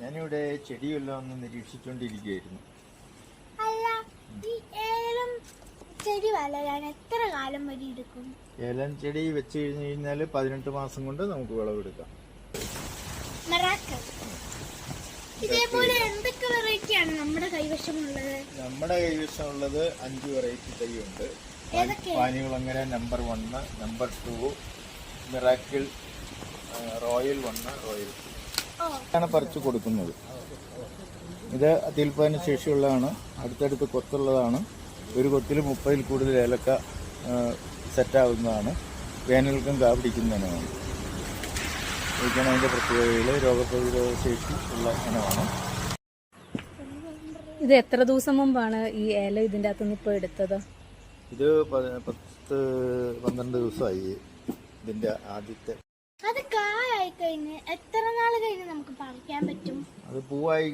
ഞാനിവിടെ ചെടിയെല്ലാം ഒന്ന് നിരീക്ഷിച്ചുകൊണ്ടിരിക്കുകയായിരുന്നു. അല്ല, ഈ ഏലം ചെടി വളരാൻ എത്ര കാലം വരെ എടുക്കും? ഏലം ചെടി വെച്ച് കഴിഞ്ഞാൽ 18 മാസം കൊണ്ട് നമുക്ക് വിളവെടുക്കാം. ഇതേപോലെ എന്തൊക്കെ വെറൈറ്റിയാണ് നമ്മുടെ കൈവശമുള്ളത്? നമ്മുടെ കൈവശമുള്ളത് 5 വെറൈറ്റി തൈയുണ്ട്. Panikulangara number 1, number 2, miracle, royal 1, royal 2 ആണ് പറിച്ചു കൊടുക്കുന്നത്. ഇത് അത്യുൽപാദന ശേഷിയുള്ളതാണ്, അടുത്തടുത്ത് കൊത്തുള്ളതാണ്. ഒരു കൊത്തിൽ 30-ൽ കൂടുതൽ ഏലക്ക സെറ്റാവുന്നതാണ്. വേനൽക്കും കാ പിടിക്കുന്നതിനാണ്. ഇതൊക്കെയാണ് അതിൻ്റെ പ്രത്യേകതകൾ. രോഗപ്രതിരോധ ശേഷി ഉള്ള ഇനമാണ്. ഇത് എത്ര ദിവസം മുമ്പാണ് ഈ ഏലം ഇതിൻ്റെ അകത്തുനിന്ന് ഇപ്പോൾ എടുത്തത്? ഇത് 10-12 ദിവസമായി ഇതിന്റെ ആദ്യത്തെ. അത് കായായി കഴിഞ്ഞ് എത്ര നാൾ കഴിഞ്ഞ് നമുക്ക് പറിക്കാൻ പറ്റും? അത് പൂവായി